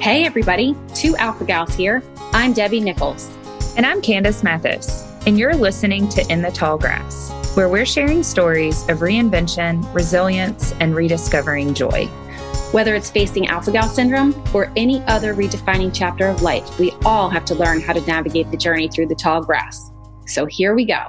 Hey everybody, two Alpha Gals here. I'm Debbie Nichols. And I'm Candace Mathis, and you're listening to In the Tall Grass, where we're sharing stories of reinvention, resilience, and rediscovering joy. Whether it's facing Alpha Gal syndrome or any other redefining chapter of life, we all have to learn how to navigate the journey through the tall grass. So here we go.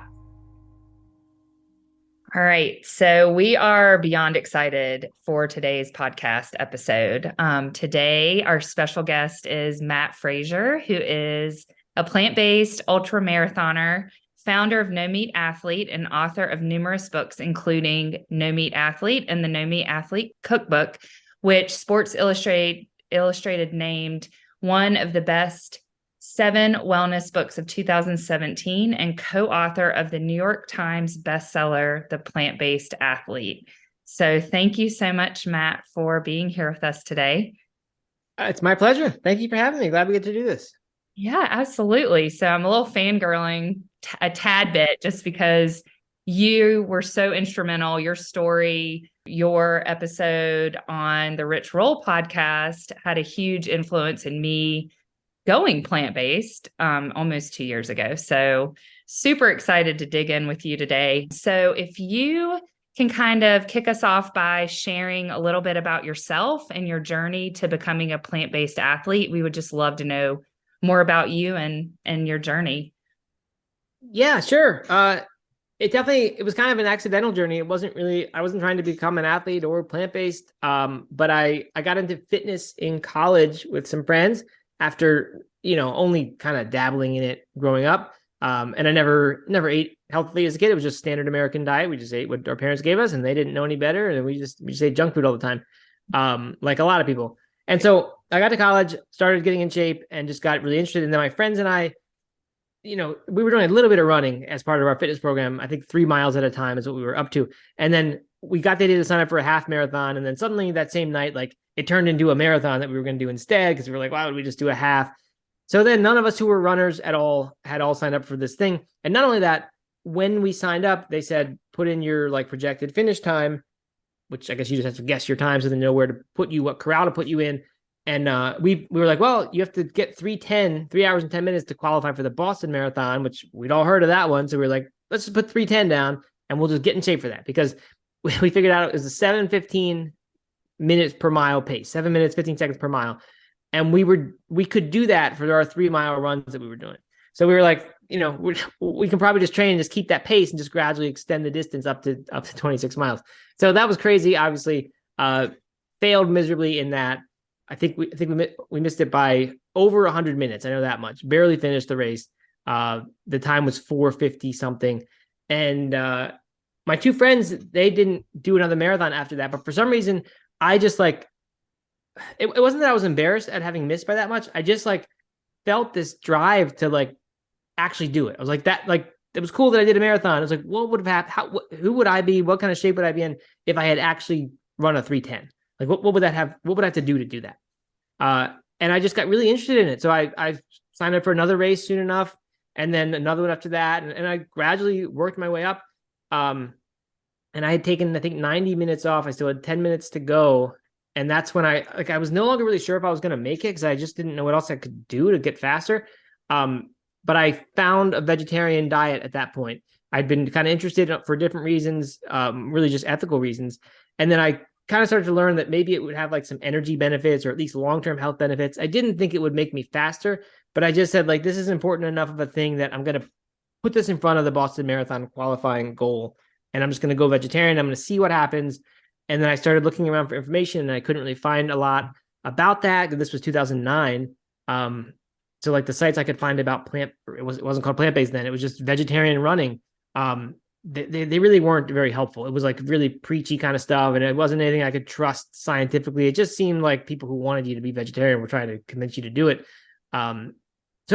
All right, so we are beyond excited for today's podcast episode. Today, our special guest is Matt Frazier, who is a plant-based ultramarathoner, founder of No Meat Athlete, and author of numerous books, including No Meat Athlete and the No Meat Athlete Cookbook, which Sports Illustrated named one of the best 7 wellness books of 2017, and co-author of the New York Times bestseller, The Plant-Based Athlete. So thank you so much, Matt, for being here with us today. It's my pleasure. Thank you for having me. Glad we get to do this. Yeah, absolutely. So I'm a little fangirling a tad bit just because you were so instrumental. Your story, your episode on the Rich Roll podcast had a huge influence in me going plant-based almost 2 years ago. So super excited to dig in with you today. So if you can kind of kick us off by sharing a little bit about yourself and your journey to becoming a plant-based athlete, we would just love to know more about you and your journey. Yeah, sure. It was kind of an accidental journey. I wasn't trying to become an athlete or plant-based. But I got into fitness in college with some friends after, only kind of dabbling in it growing up. And I never ate healthily as a kid. It was just standard American diet. We just ate what our parents gave us and they didn't know any better. And we just ate junk food all the time. Like a lot of people. And so I got to college, started getting in shape and just got really interested. And then my friends and I, we were doing a little bit of running as part of our fitness program. I think 3 miles at a time is what we were up to. And then we got the idea to sign up for a half marathon. And then suddenly that same night, it turned into a marathon that we were going to do instead, because we were like, why would we just do a half? So then none of us who were runners at all had all signed up for this thing. And not only that, when we signed up, they said, put in your projected finish time, which I guess you just have to guess your time so they know where to put you, what corral to put you in. And we were like, well, you have to get 3 hours and 10 minutes to qualify for the Boston Marathon, which we'd all heard of that one. So we were like, let's just put 3:10 down and we'll just get in shape for that, because we figured out it was a 7:15 minutes per mile pace, 7 minutes, 15 seconds per mile. And we could do that for our 3 mile runs that we were doing. So we were like, we can probably just train and just keep that pace and just gradually extend the distance up to 26 miles. So that was crazy. Obviously, failed miserably in that. I think we missed it by over 100 minutes. I know that much. Barely finished the race. The time was 4:50 something. And my 2 friends, they didn't do another marathon after that. But for some reason, I just it wasn't that I was embarrassed at having missed by that much. I just felt this drive to actually do it. I was like that, it was cool that I did a marathon. I was like, what would have happened? Who would I be? What kind of shape would I be in if I had actually run a 3:10? What would that have? What would I have to do that? And I just got really interested in it. So I signed up for another race soon enough, and then another one after that. And I gradually worked my way up. And I had taken, I think, 90 minutes off. I still had 10 minutes to go. And that's when I was no longer really sure if I was going to make it, because I just didn't know what else I could do to get faster. But I found a vegetarian diet at that point. I'd been kind of interested for different reasons, really just ethical reasons. And then I kind of started to learn that maybe it would have some energy benefits, or at least long-term health benefits. I didn't think it would make me faster, but I just said, this is important enough of a thing that I'm going to put this in front of the Boston Marathon qualifying goal. And I'm just going to go vegetarian. I'm going to see what happens. And then I started looking around for information, and I couldn't really find a lot about that. This was 2009. So the sites I could find about it wasn't called plant-based then. It was just vegetarian running. They really weren't very helpful. It was really preachy kind of stuff, and it wasn't anything I could trust scientifically. It just seemed like people who wanted you to be vegetarian were trying to convince you to do it. So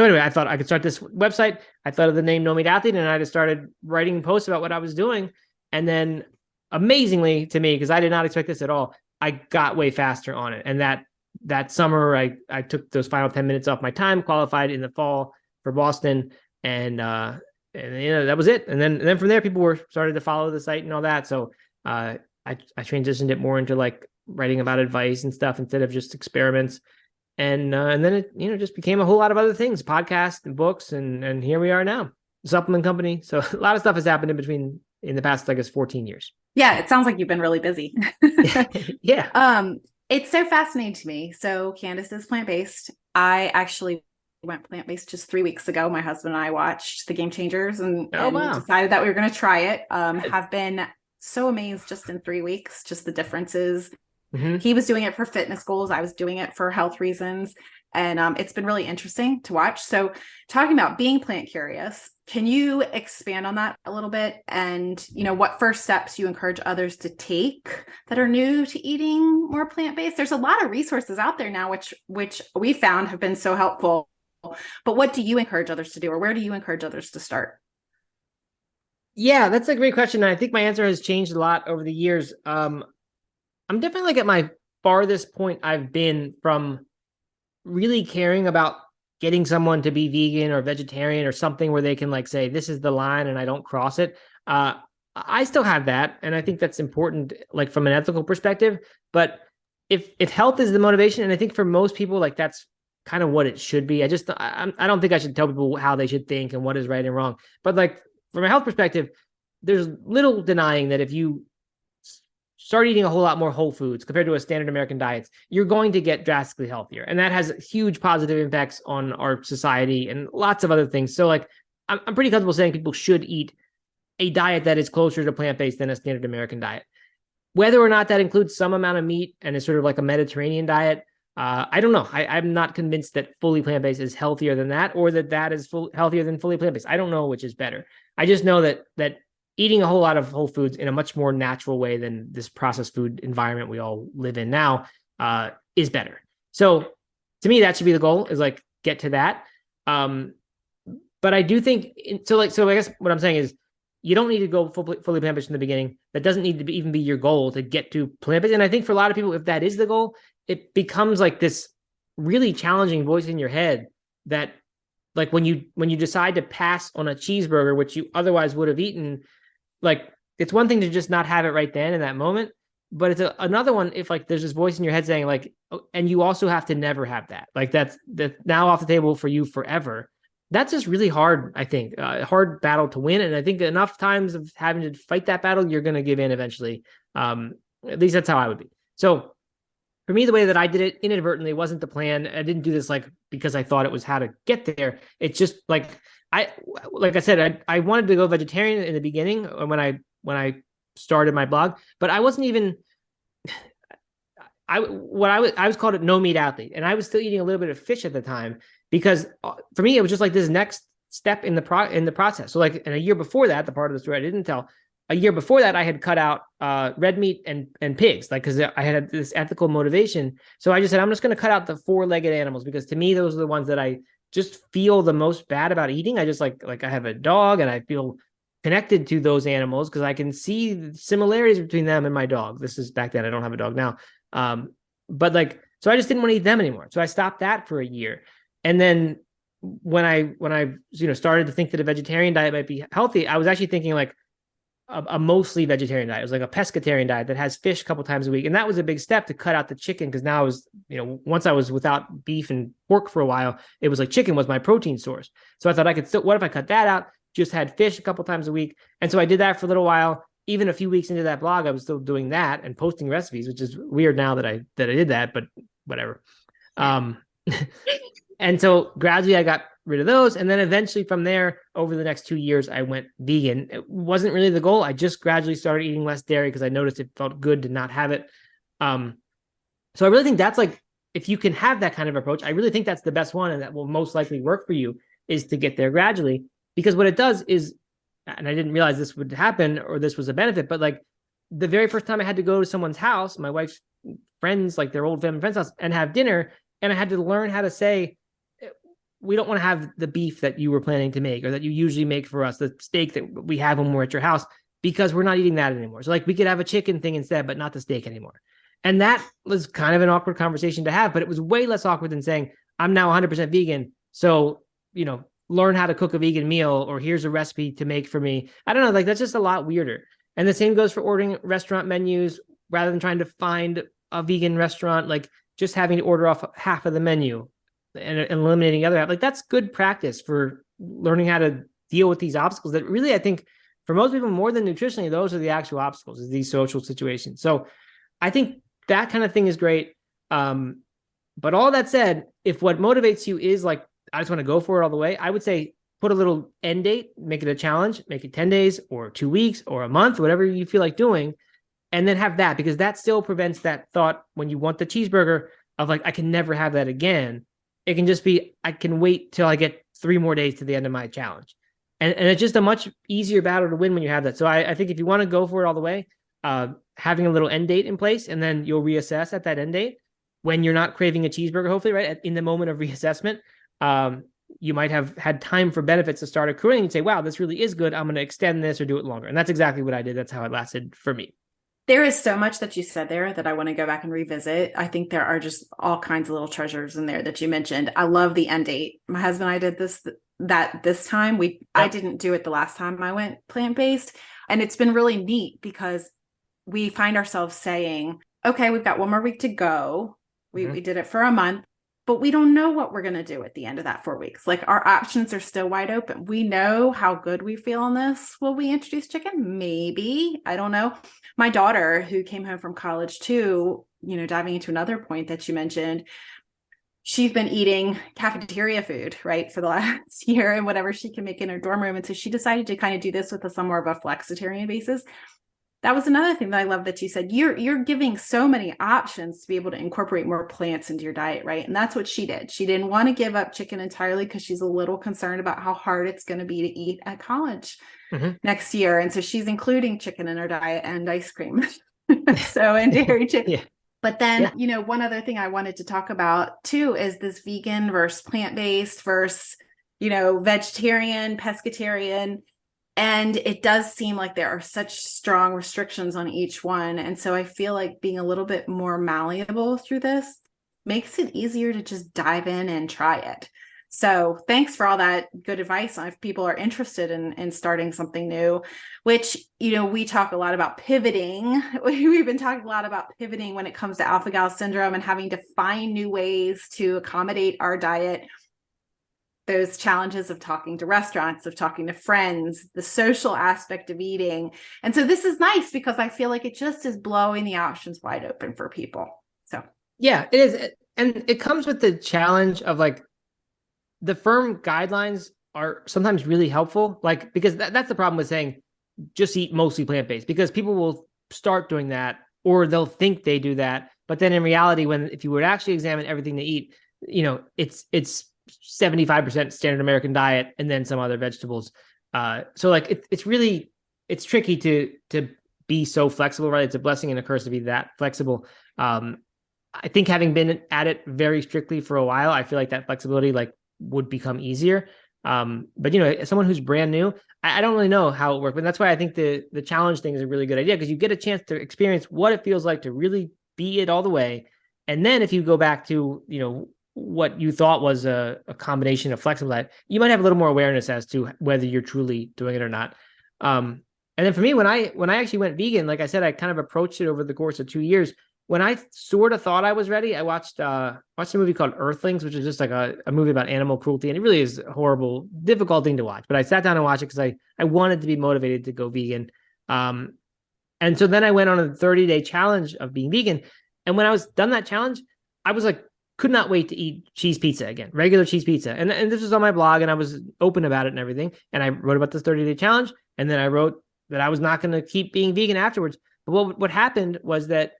anyway, I thought I could start this website. I thought of the name No Meat Athlete, and I just started writing posts about what I was doing. And then amazingly to me, because I did not expect this at all, I got way faster on it. And that summer, I took those final 10 minutes off my time, qualified in the fall for Boston, and that was it. And then from there, people started to follow the site and all that. So I transitioned it more into writing about advice and stuff instead of just experiments. And then it, just became a whole lot of other things, podcasts and books, and here we are now, supplement company. So a lot of stuff has happened in the past, I guess, 14 years. Yeah, it sounds like you've been really busy. Yeah. It's so fascinating to me. So Candace is plant-based. I actually went plant-based just 3 weeks ago. My husband and I watched The Game Changers and wow. decided that we were going to try it. Have been so amazed just in 3 weeks, just the differences. Mm-hmm. He was doing it for fitness goals. I was doing it for health reasons. And it's been really interesting to watch. So talking about being plant curious, can you expand on that a little bit? And, what first steps you encourage others to take that are new to eating more plant-based? There's a lot of resources out there now, which we found have been so helpful. But what do you encourage others to do, or where do you encourage others to start? Yeah, that's a great question. I think my answer has changed a lot over the years. I'm definitely at my farthest point I've been from really caring about getting someone to be vegan or vegetarian or something where they can say, this is the line and I don't cross it. I still have that. And I think that's important, from an ethical perspective. But if health is the motivation, and I think for most people, that's kind of what it should be. I don't think I should tell people how they should think and what is right and wrong. But from a health perspective, there's little denying that if you start eating a whole lot more whole foods compared to a standard American diet, you're going to get drastically healthier. And that has huge positive impacts on our society and lots of other things. So I'm pretty comfortable saying people should eat a diet that is closer to plant-based than a standard American diet. Whether or not that includes some amount of meat and is sort of like a Mediterranean diet, I don't know. I'm not convinced that fully plant-based is healthier than that, or that is healthier than fully plant-based. I don't know which is better. I just know that eating a whole lot of whole foods in a much more natural way than this processed food environment we all live in now is better. So to me, that should be the goal, is get to that. But I do think, so I guess what I'm saying is you don't need to go fully plant-based in the beginning. That doesn't need to even be your goal to get to plant-based. And I think for a lot of people, if that is the goal, it becomes this really challenging voice in your head that when you decide to pass on a cheeseburger, which you otherwise would have eaten, it's one thing to just not have it right then in that moment, but it's another one if there's this voice in your head saying and you also have to never have that. That's now off the table for you forever. That's just really hard, I think, a hard battle to win. And I think enough times of having to fight that battle, you're going to give in eventually. At least that's how I would be. So for me, the way that I did it inadvertently wasn't the plan. I didn't do this because I thought it was how to get there. It's just I said, I wanted to go vegetarian in the beginning when I started my blog, but I wasn't even, I was called a no meat athlete, and I was still eating a little bit of fish at the time because for me, it was just this next step in the process. So in a year before that, the part of the story I didn't tell, a year before that, I had cut out red meat and pigs, because I had this ethical motivation. So I just said, I'm just going to cut out the 4-legged animals, because to me, those are the ones that I just feel the most bad about eating. I just I have a dog and I feel connected to those animals because I can see the similarities between them and my dog. This is back then. I don't have a dog now. But so I just didn't want to eat them anymore. So I stopped that for a year. And then when I started to think that a vegetarian diet might be healthy, I was actually thinking a mostly vegetarian diet. It was a pescatarian diet that has fish a couple times a week. And that was a big step to cut out the chicken, because now I was, once I was without beef and pork for a while, it was chicken was my protein source. So I thought I could still, what if I cut that out, just had fish a couple times a week? And so I did that for a little while. Even a few weeks into that blog, I was still doing that and posting recipes, which is weird now that I did that, but whatever. And so gradually I got rid of those. And then eventually from there, over the next 2 years, I went vegan. It wasn't really the goal. I just gradually started eating less dairy because I noticed it felt good to not have it. So I really think that's if you can have that kind of approach, I really think that's the best one, and that will most likely work for you, is to get there gradually. Because what it does is, and I didn't realize this would happen or this was a benefit, but the very first time I had to go to someone's house, my wife's friends, their old family friend's house, and have dinner, and I had to learn how to say, we don't want to have the beef that you were planning to make, or that you usually make for us, the steak that we have when we're at your house, because we're not eating that anymore. So we could have a chicken thing instead, but not the steak anymore. And that was kind of an awkward conversation to have, but it was way less awkward than saying, I'm now 100% vegan. So, learn how to cook a vegan meal, or here's a recipe to make for me. I don't know, that's just a lot weirder. And the same goes for ordering restaurant menus rather than trying to find a vegan restaurant. just having to order off half of the menu and eliminating the other half. Like, that's good practice for learning how to deal with these obstacles that really, I think, for most people, more than nutritionally, those are the actual obstacles, is these social situations. So I think that kind of thing is great. But all that said, if what motivates you is like, I just want to go for it all the way, I would say put a little end date, make it a challenge, make it 10 days or 2 weeks or a month, whatever you feel like doing. And then have that, because that still prevents that thought when you want the cheeseburger of like, I can never have that again. It can just be, I can wait till I get 3 more days to the end of my challenge. And it's just a much easier battle to win when you have that. So I think if you want to go for it all the way, having a little end date in place, and then you'll reassess at that end date when you're not craving a cheeseburger, hopefully, right? In the moment of reassessment, you might have had time for benefits to start accruing and say, wow, this really is good. I'm going to extend this or do it longer. And that's exactly what I did. That's how it lasted for me. There is so much that you said there that I want to go back and revisit. I think there are just all kinds of little treasures in there that you mentioned. I love the end date. My husband and I did this time. I didn't do it the last time I went plant-based. And it's been really neat because we find ourselves saying, okay, we've got 1 more week to go. We did it for a month, but we don't know what we're going to do at the end of that 4 weeks. Like, our options are still wide open. We know how good we feel on this. Will we introduce chicken? Maybe. I don't know. My daughter, who came home from college too, diving into another point that you mentioned, she's been eating cafeteria food, right, for the last year and whatever she can make in her dorm room. And so she decided to kind of do this with some more of a flexitarian basis. That was another thing that I love that you said. You're giving so many options to be able to incorporate more plants into your diet, right? And that's what she did. She didn't want to give up chicken entirely because she's a little concerned about how hard it's going to be to eat at college next year. And so she's including chicken in her diet and ice cream. And dairy too. Yeah. But then, one other thing I wanted to talk about too is this vegan versus plant-based versus, vegetarian, pescatarian. And it does seem like there are such strong restrictions on each one. And so I feel like being a little bit more malleable through this makes it easier to just dive in and try it. So thanks for all that good advice on if people are interested in starting something new, which, we talk a lot about pivoting. We've been talking a lot about pivoting when it comes to alpha-gal syndrome and having to find new ways to accommodate our diet. Those challenges of talking to restaurants, of talking to friends, the social aspect of eating. And so this is nice because I feel like it just is blowing the options wide open for people. So, yeah, it is. And it comes with the challenge of like, the firm guidelines are sometimes really helpful. Like, because that's the problem with saying just eat mostly plant-based, because people will start doing that or they'll think they do that. But then in reality, if you would actually examine everything they eat, it's 75% standard American diet and then some other vegetables. So like it's tricky to be so flexible, right? It's a blessing and a curse to be that flexible. I think having been at it very strictly for a while, I feel like that flexibility like would become easier. But as someone who's brand new, I don't really know how it works. But that's why I think the challenge thing is a really good idea, because you get a chance to experience what it feels like to really be it all the way. And then if you go back to, what you thought was a combination of flexible diet, you might have a little more awareness as to whether you're truly doing it or not. And then for me, when I actually went vegan, like I said, I kind of approached it over the course of 2 years. When I sort of thought I was ready, I watched a movie called Earthlings, which is just like a movie about animal cruelty. And it really is a horrible, difficult thing to watch. But I sat down and watched it because I wanted to be motivated to go vegan. And so then I went on a 30-day challenge of being vegan. And when I was done that challenge, I was like, could not wait to eat cheese pizza again, regular cheese pizza. And this was on my blog and I was open about it and everything. And I wrote about this 30-day challenge. And then I wrote that I was not going to keep being vegan afterwards. But what happened was that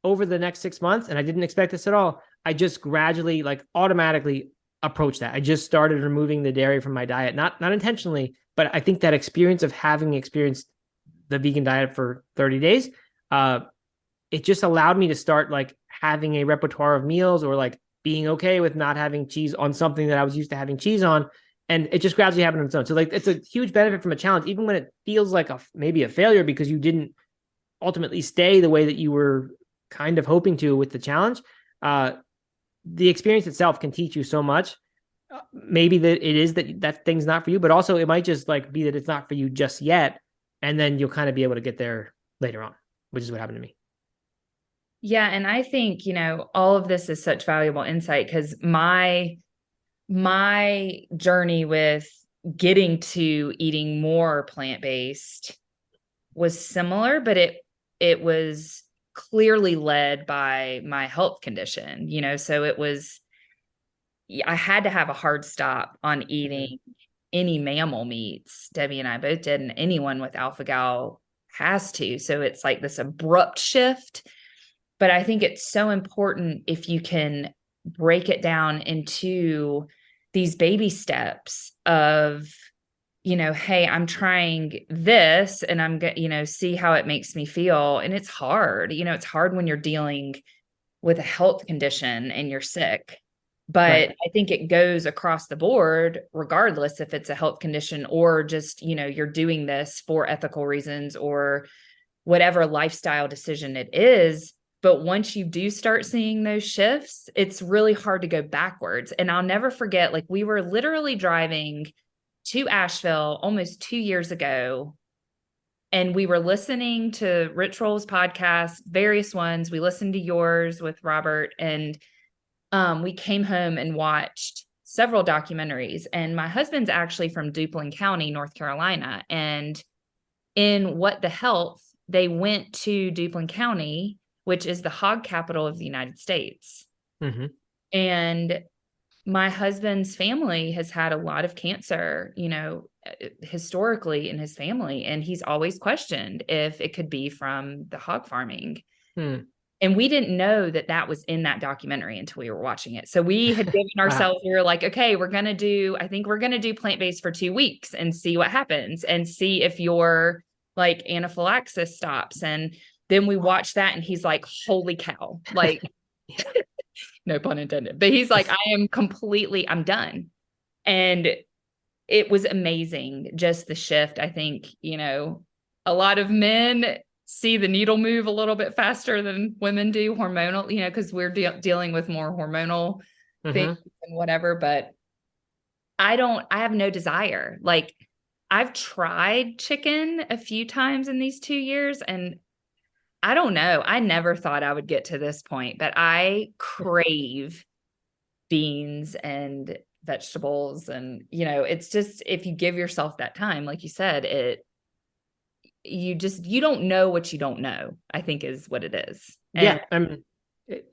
over the next 6 months, and I didn't expect this at all, I just gradually, like automatically approached that. I just started removing the dairy from my diet, not intentionally, but I think that experience of having experienced the vegan diet for 30 days, it just allowed me to start like having a repertoire of meals, or like being okay with not having cheese on something that I was used to having cheese on. And it just gradually happened on its own. So like, it's a huge benefit from a challenge, even when it feels like maybe a failure because you didn't ultimately stay the way that you were kind of hoping to with the challenge. The experience itself can teach you so much. Maybe that it is that thing's not for you, but also it might just like be that it's not for you just yet. And then you'll kind of be able to get there later on, which is what happened to me. Yeah. And I think, all of this is such valuable insight because my journey with getting to eating more plant-based was similar, but it was clearly led by my health condition, so I had to have a hard stop on eating any mammal meats. Debbie and I both did, and anyone with alpha-gal has to. So it's like this abrupt shift. But I think it's so important if you can break it down into these baby steps of, hey, I'm trying this and I'm going, see how it makes me feel. And it's hard, it's hard when you're dealing with a health condition and you're sick. But Right. I think it goes across the board, regardless if it's a health condition or just, you're doing this for ethical reasons or whatever lifestyle decision it is. But once you do start seeing those shifts, it's really hard to go backwards. And I'll never forget, like we were literally driving to Asheville almost 2 years ago. And we were listening to Rich Roll's podcast, various ones. We listened to yours with Robert, and we came home and watched several documentaries. And my husband's actually from Duplin County, North Carolina. And in What the Health, they went to Duplin County, which is the hog capital of the United States. Mm-hmm. And my husband's family has had a lot of cancer, historically in his family. And he's always questioned if it could be from the hog farming. And we didn't know that was in that documentary until we were watching it. So we had given ourselves, we were like, okay, I think we're going to do plant-based for 2 weeks and see what happens and see if your like anaphylaxis stops. And then we watched that and he's like, holy cow, like no pun intended, but he's like, I'm done. And it was amazing. Just the shift. I think, a lot of men see the needle move a little bit faster than women do hormonal, because we're dealing with more hormonal things and whatever, but I have no desire. Like I've tried chicken a few times in these 2 years and I don't know. I never thought I would get to this point, but I crave beans and vegetables. And, it's just, if you give yourself that time, like you said, you don't know what you don't know, I think is what it is. Yeah.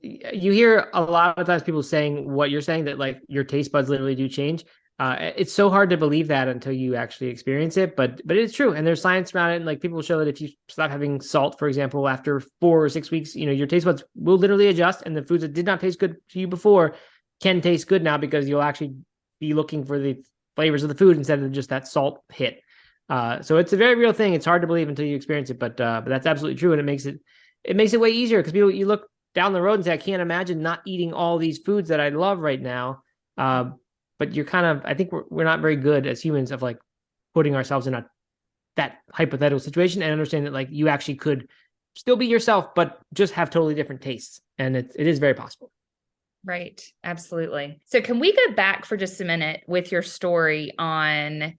You hear a lot of times people saying what you're saying, that like your taste buds literally do change. It's so hard to believe that until you actually experience it, but it's true. And there's science around it. And like people show that if you stop having salt, for example, after 4 or 6 weeks, your taste buds will literally adjust, and the foods that did not taste good to you before can taste good now because you'll actually be looking for the flavors of the food instead of just that salt hit. So it's a very real thing. It's hard to believe until you experience it, but that's absolutely true. And it makes it way easier because you look down the road and say, I can't imagine not eating all these foods that I love right now. But you're I think we're not very good as humans of like putting ourselves in that hypothetical situation and understand that like you actually could still be yourself, but just have totally different tastes. And it is very possible. Right. Absolutely. So can we go back for just a minute with your story on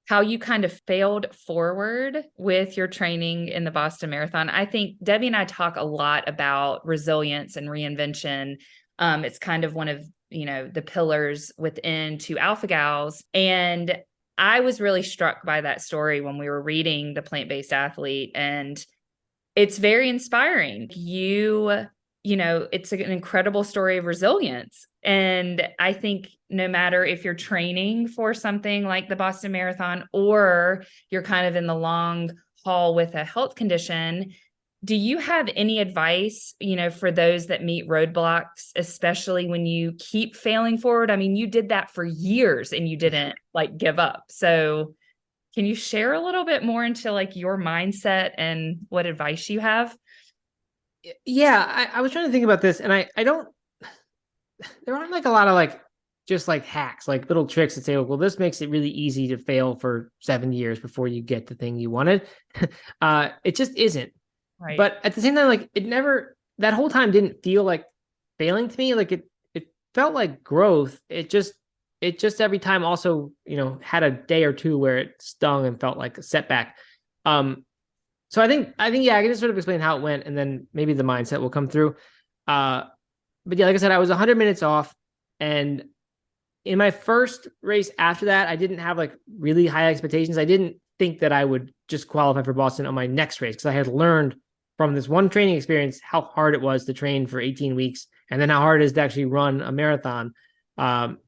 how you kind of failed forward with your training in the Boston Marathon? I think Debbie and I talk a lot about resilience and reinvention. It's kind of one of, the pillars within Two Alpha Gals. And I was really struck by that story when we were reading The Plant-Based Athlete. And it's very inspiring. It's an incredible story of resilience. And I think no matter if you're training for something like the Boston Marathon or you're kind of in the long haul with a health condition, do you have any advice, for those that meet roadblocks, especially when you keep failing forward? I mean, you did that for years and you didn't like give up. So can you share a little bit more into like your mindset and what advice you have? Yeah, I was trying to think about this, and I don't, there aren't like a lot of like just like hacks, like little tricks that say, well, this makes it really easy to fail for 7 years before you get the thing you wanted. It just isn't. Right. But at the same time, like that whole time didn't feel like failing to me. Like it felt like growth. It just every time also, had a day or two where it stung and felt like a setback. So I think, yeah, I can just sort of explain how it went, and then maybe the mindset will come through. But yeah, like I said, I was 100 minutes off, and in my first race after that, I didn't have like really high expectations. I didn't think that I would just qualify for Boston on my next race, because I had learned from this one training experience how hard it was to train for 18 weeks, and then how hard it is to actually run a marathon. And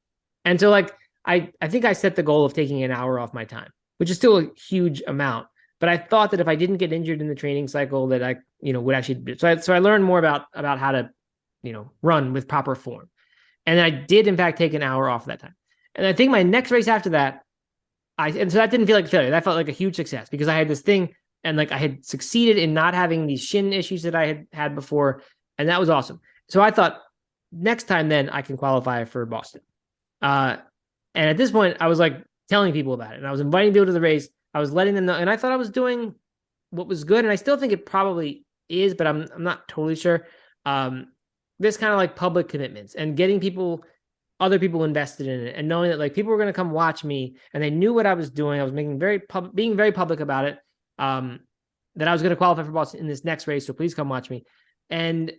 so like, I think I set the goal of taking an hour off my time, which is still a huge amount. But I thought that if I didn't get injured in the training cycle, that I, would actually do. So I learned more about how to, run with proper form. And I did, in fact, take an hour off that time. And I think my next race after that, and so that didn't feel like failure. That felt like a huge success, because I had this thing, and like I had succeeded in not having these shin issues that I had had before. And that was awesome. So I thought, next time then I can qualify for Boston. And at this point, I was like telling people about it, and I was inviting people to the race. I was letting them know, and I thought I was doing what was good. And I still think it probably is, but I'm not totally sure. This kind of like public commitments and getting other people invested in it, and knowing that like people were going to come watch me, and they knew what I was doing. I was being very public about it. That I was going to qualify for Boston in this next race. So please come watch me. And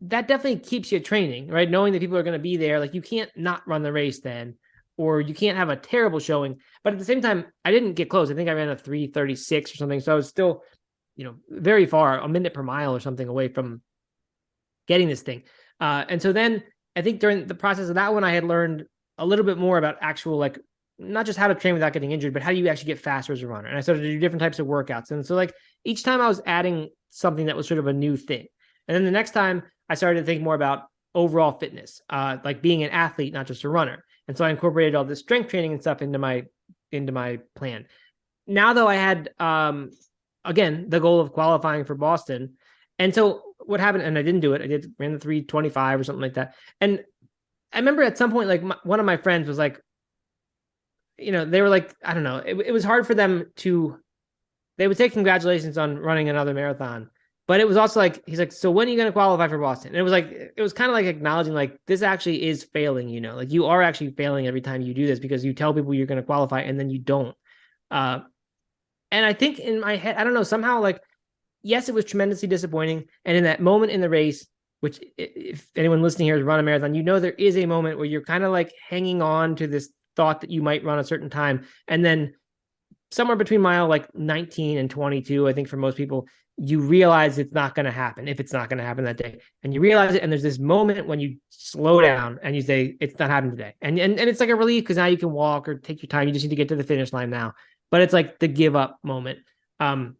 that definitely keeps you training, right? Knowing that people are going to be there. Like, you can't not run the race then, or you can't have a terrible showing. But at the same time, I didn't get close. I think I ran a 3:36 or something. So I was still, very far, a minute per mile or something away from getting this thing. And so then I think during the process of that one, I had learned a little bit more about actual, like, not just how to train without getting injured, but how do you actually get faster as a runner. And I started to do different types of workouts. And so like each time I was adding something that was sort of a new thing. And then the next time I started to think more about overall fitness, like being an athlete, not just a runner. And so I incorporated all this strength training and stuff into my plan. Now, though, I had, again, the goal of qualifying for Boston. And so what happened, and I didn't do it. I ran the 3:25 or something like that. And I remember at some point, like one of my friends was like, they were like, I don't know. It was hard for them they would say congratulations on running another marathon. But it was also like, he's like, so when are you going to qualify for Boston? And it was kind of like acknowledging like, this actually is failing, like you are actually failing every time you do this, because you tell people you're going to qualify and then you don't. And I think in my head, I don't know, somehow like, yes, it was tremendously disappointing. And in that moment in the race, which if anyone listening here has run a marathon, there is a moment where you're kind of like hanging on to this thought that you might run a certain time. And then somewhere between mile like 19 and 22, I think for most people, you realize it's not going to happen, if it's not going to happen that day. And you realize it, and there's this moment when you slow down and you say, it's not happening today. And it's like a relief, because now you can walk or take your time. You just need to get to the finish line now. But it's like the give up moment. And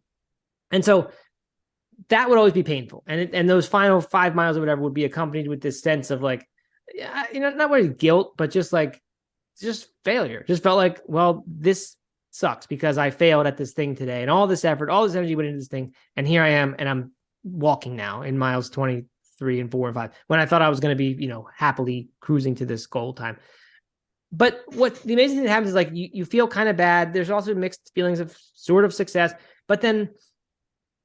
so that would always be painful. And those final 5 miles or whatever would be accompanied with this sense of like, not really guilt, but just failure. Just felt like, well, this sucks because I failed at this thing today, and all this effort, all this energy went into this thing. And here I am, and I'm walking now in miles 23 and 4 and 5, when I thought I was going to be, happily cruising to this goal time. But what the amazing thing that happens is like, you feel kind of bad. There's also mixed feelings of sort of success. But then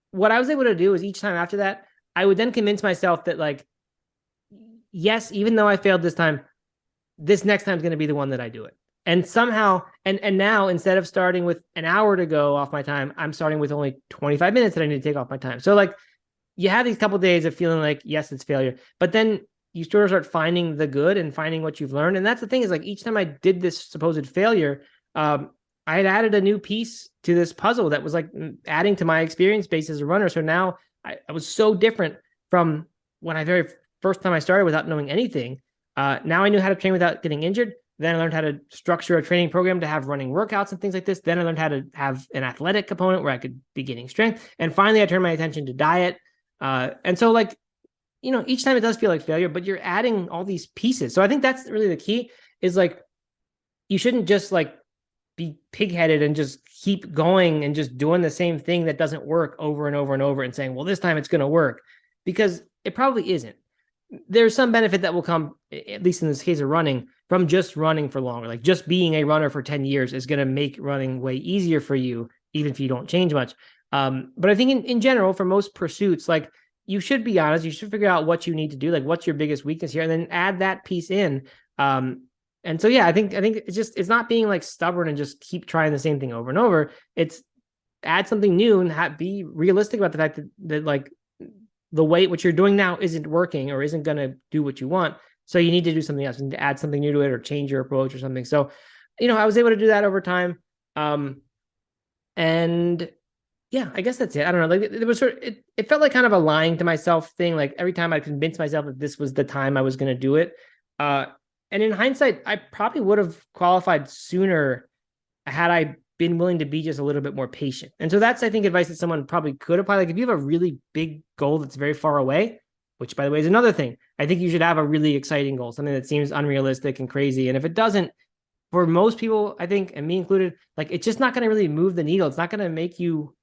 what I was able to do is each time after that, I would then convince myself that like, yes, even though I failed this time, this next time is going to be the one that I do it. And somehow, and now instead of starting with an hour to go off my time, I'm starting with only 25 minutes that I need to take off my time. So like, you have these couple of days of feeling like, yes, it's failure, but then you sort of start finding the good and finding what you've learned. And that's the thing, is like, each time I did this supposed failure, I had added a new piece to this puzzle that was like adding to my experience base as a runner. So now I was so different from when first time I started without knowing anything. Now I knew how to train without getting injured. Then I learned how to structure a training program to have running workouts and things like this. Then I learned how to have an athletic component where I could be getting strength. And finally, I turned my attention to diet. And so like, each time it does feel like failure, but you're adding all these pieces. So I think that's really the key, is like, you shouldn't just like be pigheaded and just keep going and just doing the same thing that doesn't work over and over and over and saying, well, this time it's going to work, because it probably isn't. There's some benefit that will come, at least in this case of running, from just running for longer. Like, just being a runner for 10 years is going to make running way easier for you, even if you don't change much. But I think in general, for most pursuits, like, you should be honest. You should figure out what you need to do. Like, what's your biggest weakness here, and then add that piece in. And so, yeah, I think it's not being like stubborn and just keep trying the same thing over and over. It's add something new and be realistic about the fact that like the way what you're doing now isn't working or isn't going to do what you want. So you need to do something else. You need to add something new to it or change your approach or something. So, I was able to do that over time. And yeah, I guess that's it. I don't know. Like it was it felt like kind of a lying to myself thing. Like every time I convinced myself that this was the time I was going to do it. And in hindsight, I probably would have qualified sooner had I been willing to be just a little bit more patient. And so that's, I think, advice that someone probably could apply. Like if you have a really big goal that's very far away, which by the way is another thing, I think you should have a really exciting goal, something that seems unrealistic and crazy. And if it doesn't, for most people, I think, and me included, like it's just not going to really move the needle. It's not going to make you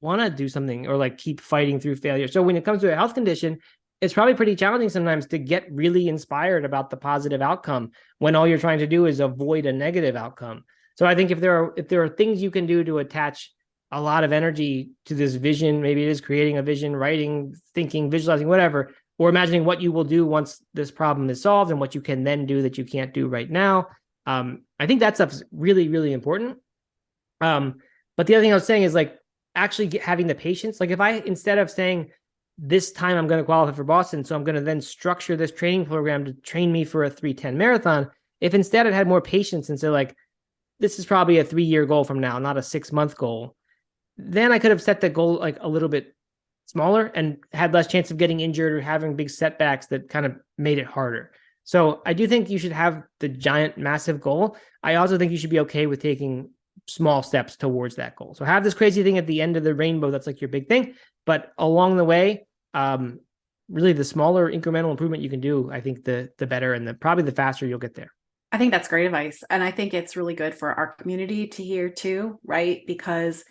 want to do something or like keep fighting through failure. So when it comes to a health condition, it's probably pretty challenging sometimes to get really inspired about the positive outcome when all you're trying to do is avoid a negative outcome. So I think if there are things you can do to attach a lot of energy to this vision, maybe it is creating a vision, writing, thinking, visualizing, whatever, or imagining what you will do once this problem is solved and what you can then do that you can't do right now. I think that stuff's really, really important. But the other thing I was saying is like actually having the patience. Like if I, instead of saying this time I'm going to qualify for Boston, so I'm going to then structure this training program to train me for a 3:10 marathon, if instead I'd had more patience and said like, this is probably a 3-year goal from now, not a 6-month goal, then I could have set the goal like a little bit smaller and had less chance of getting injured or having big setbacks that kind of made it harder. So I do think you should have the giant, massive goal. I also think you should be okay with taking small steps towards that goal. So have this crazy thing at the end of the rainbow that's like your big thing, but along the way, really the smaller incremental improvement you can do, I think the better and probably the faster you'll get there. I think that's great advice. And I think it's really good for our community to hear too, right? Because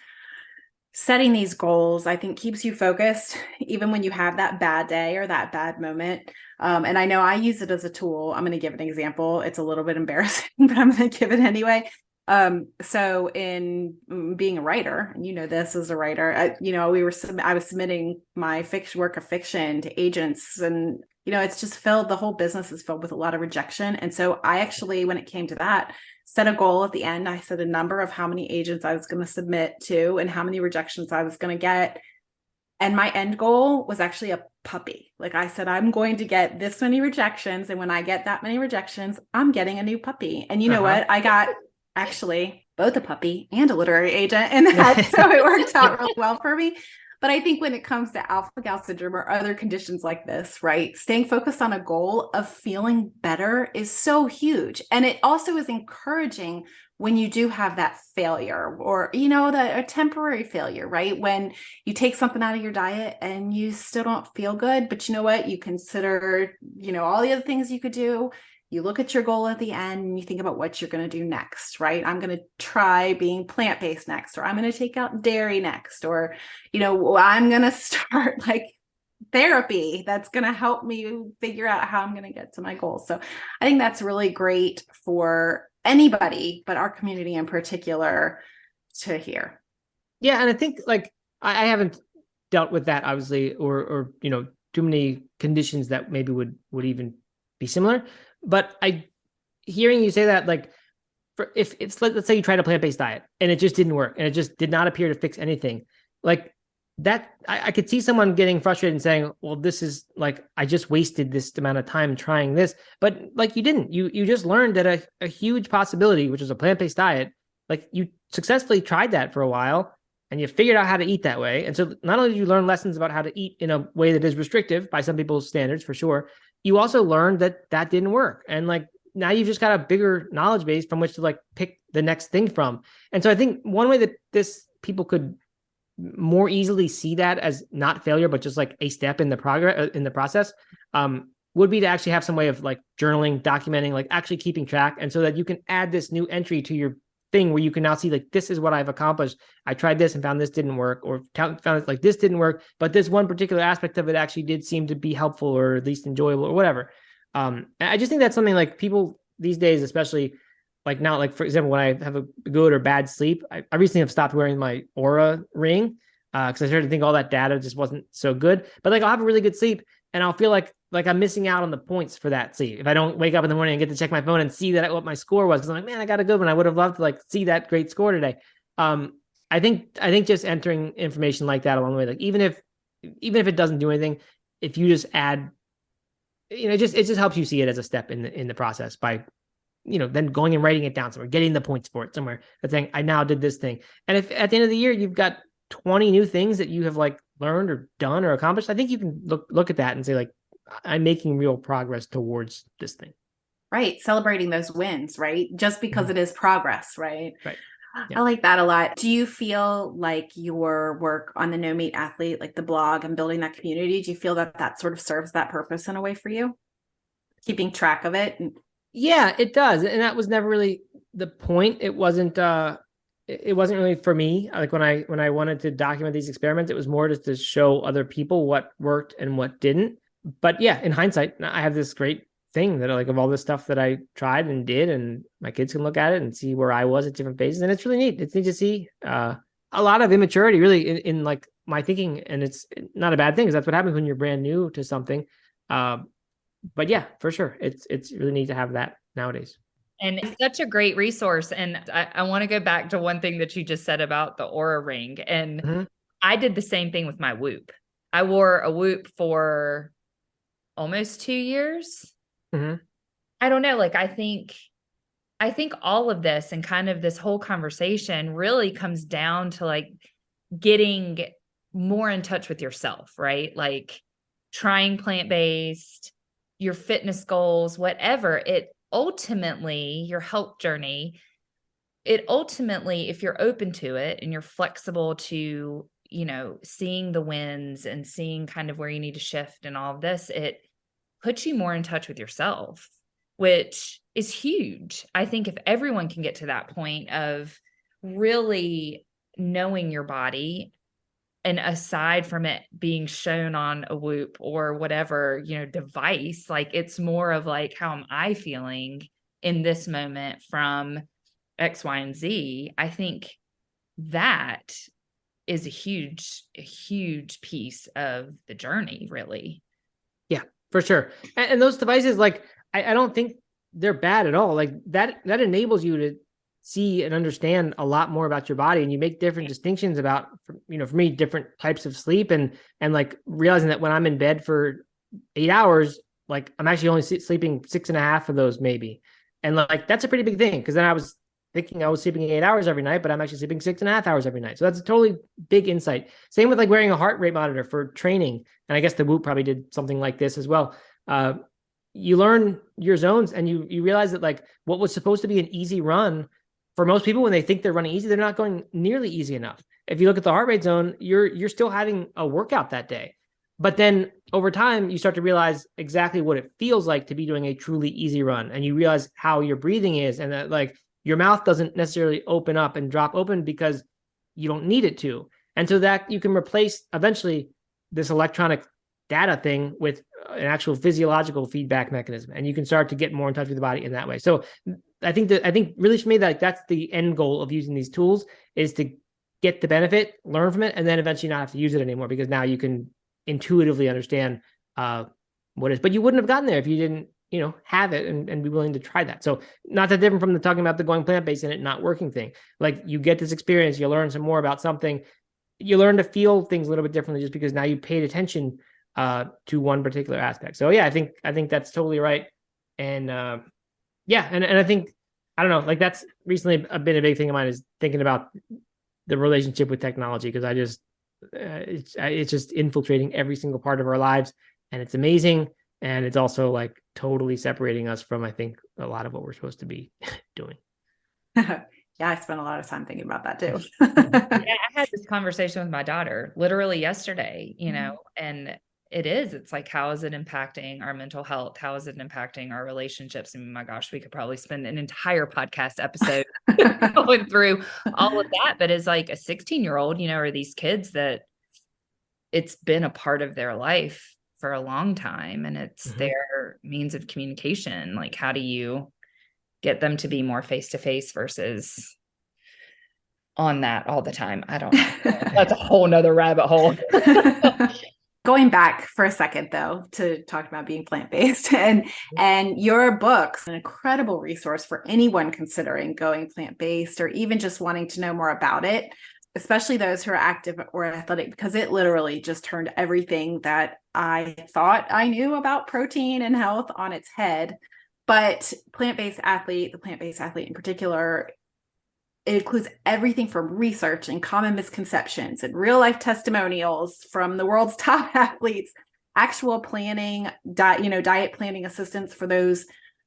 setting these goals, I think, keeps you focused even when you have that bad day or that bad moment. And I know I use it as a tool. I'm going to give an example. It's a little bit embarrassing, but I'm going to give it anyway. So in being a writer, and you know this as a writer, I was submitting my work of fiction to agents, and it's just the whole business is filled with a lot of rejection. And so I actually, when it came to that, set a goal at the end. I set a number of how many agents I was going to submit to and how many rejections I was going to get. And my end goal was actually a puppy. Like I said, I'm going to get this many rejections. And when I get that many rejections, I'm getting a new puppy. And you know what? I got actually both a puppy and a literary agent. And so it worked out really well for me. But I think when it comes to alpha-gal syndrome or other conditions like this, right, staying focused on a goal of feeling better is so huge. And it also is encouraging when you do have that failure or, a temporary failure, right? When you take something out of your diet and you still don't feel good, but you know what? You consider, all the other things you could do. You look at your goal at the end and you think about what you're going to do next, right? I'm going to try being plant-based next, or I'm going to take out dairy next, or, I'm going to start like therapy that's going to help me figure out how I'm going to get to my goals. So I think that's really great for anybody, but our community in particular to hear. Yeah. And I think like, I haven't dealt with that obviously, or, too many conditions that maybe would even be similar. But hearing you say that, like, if it's let's say you tried a plant-based diet and it just didn't work and it just did not appear to fix anything, like that, I could see someone getting frustrated and saying, well, this is like, I just wasted this amount of time trying this. But like you didn't, you just learned that a huge possibility, which is a plant-based diet, like you successfully tried that for a while and you figured out how to eat that way. And so not only did you learn lessons about how to eat in a way that is restrictive by some people's standards for sure, you also learned that didn't work. And like, now you've just got a bigger knowledge base from which to like pick the next thing from. And so I think one way that people could more easily see that as not failure, but just like a step in the process, would be to actually have some way of like journaling, documenting, like actually keeping track. And so that you can add this new entry to your thing where you can now see like, this is what I've accomplished. I tried this and found this didn't work, or found it like this didn't work, but this one particular aspect of it actually did seem to be helpful or at least enjoyable or whatever. I just think that's something like people these days, especially like now, like for example, when I have a good or bad sleep, I recently have stopped wearing my Aura ring because I started to think all that data just wasn't so good. But like I'll have a really good sleep and I'll feel like I'm missing out on the points for that sleep if I don't wake up in the morning and get to check my phone and see that what my score was. Because I'm like, man, I got a good one. I would have loved to like see that great score today. I think just entering information like that along the way, like even if it doesn't do anything, if you just add, it just helps you see it as a step in the process by, then going and writing it down somewhere, getting the points for it somewhere, but saying, I now did this thing. And if at the end of the year you've got 20 new things that you have like learned or done or accomplished, I think you can look at that and say like, I'm making real progress towards this thing. Right. Celebrating those wins, right? Just because it is progress, right? Right. Yeah. I like that a lot. Do you feel like your work on the No Meat Athlete, like the blog and building that community, do you feel that that sort of serves that purpose in a way for you? Keeping track of it? Yeah, it does. And that was never really the point. It wasn't really for me. Like when I wanted to document these experiments, it was more just to show other people what worked and what didn't. But yeah, in hindsight, I have this great thing that like of all this stuff that I tried and did, and my kids can look at it and see where I was at different phases. And it's really neat. It's neat to see a lot of immaturity really in like my thinking. And it's not a bad thing because that's what happens when you're brand new to something. But yeah, for sure. It's really neat to have that nowadays. And it's such a great resource. And I want to go back to one thing that you just said about the Aura ring. And I did the same thing with my Whoop. I wore a Whoop for almost 2 years. I don't know. Like, I think all of this and kind of this whole conversation really comes down to like getting more in touch with yourself, right? Like trying plant-based, your fitness goals, whatever it ultimately, your health journey, it ultimately, if you're open to it and you're flexible to, seeing the wins and seeing kind of where you need to shift and all of this, it puts you more in touch with yourself, which is huge. I think if everyone can get to that point of really knowing your body, and aside from it being shown on a Whoop or whatever, device, like it's more of like, how am I feeling in this moment from X, Y, and Z? I think that is a huge piece of the journey, really. Yeah, for sure. And those devices, like, I don't think they're bad at all. Like that enables you to see and understand a lot more about your body, and you make different distinctions about, for me, different types of sleep, and like realizing that when I'm in bed for 8 hours, like I'm actually only sleeping 6.5 of those maybe. And like, that's a pretty big thing. Cause then I was thinking I was sleeping 8 hours every night, but I'm actually sleeping 6.5 hours every night. So that's a totally big insight. Same with like wearing a heart rate monitor for training. And I guess the Whoop probably did something like this as well. You learn your zones, and you realize that like what was supposed to be an easy run, for most people, when they think they're running easy, they're not going nearly easy enough. If you look at the heart rate zone, you're still having a workout that day. But then over time, you start to realize exactly what it feels like to be doing a truly easy run. And you realize how your breathing is, and that like your mouth doesn't necessarily open up and drop open because you don't need it to. And so that you can replace eventually this electronic data thing with an actual physiological feedback mechanism. And you can start to get more in touch with the body in that way. So I think really for me, that's the end goal of using these tools, is to get the benefit, learn from it, and then eventually not have to use it anymore, because now you can intuitively understand what it is. But you wouldn't have gotten there if you didn't, have it and be willing to try that. So not that different from the talking about the going plant-based and it not working thing. Like you get this experience, you learn some more about something, you learn to feel things a little bit differently just because now you paid attention to one particular aspect. So yeah, I think that's totally right. And yeah. And I think, I don't know, like that's recently been a big thing of mine, is thinking about the relationship with technology. Cause I just, it's just infiltrating every single part of our lives, and it's amazing. And it's also like totally separating us from, I think, a lot of what we're supposed to be doing. Yeah, I spent a lot of time thinking about that too. Yeah, I had this conversation with my daughter literally yesterday, and it's like, how is it impacting our mental health? How is it impacting our relationships? And my gosh, we could probably spend an entire podcast episode going through all of that. But as like a 16-year-old, or these kids that it's been a part of their life for a long time, and it's their means of communication. Like, how do you get them to be more face-to-face versus on that all the time? I don't know. That's a whole nother rabbit hole. Going back for a second though, to talk about being plant-based, and your book's an incredible resource for anyone considering going plant-based or even just wanting to know more about it. especially those who are active or athletic, because it literally just turned everything that I thought I knew about protein and health on its head. But the plant-based athlete in particular, it includes everything from research and common misconceptions and real life testimonials from the world's top athletes, actual planning, diet planning assistance for those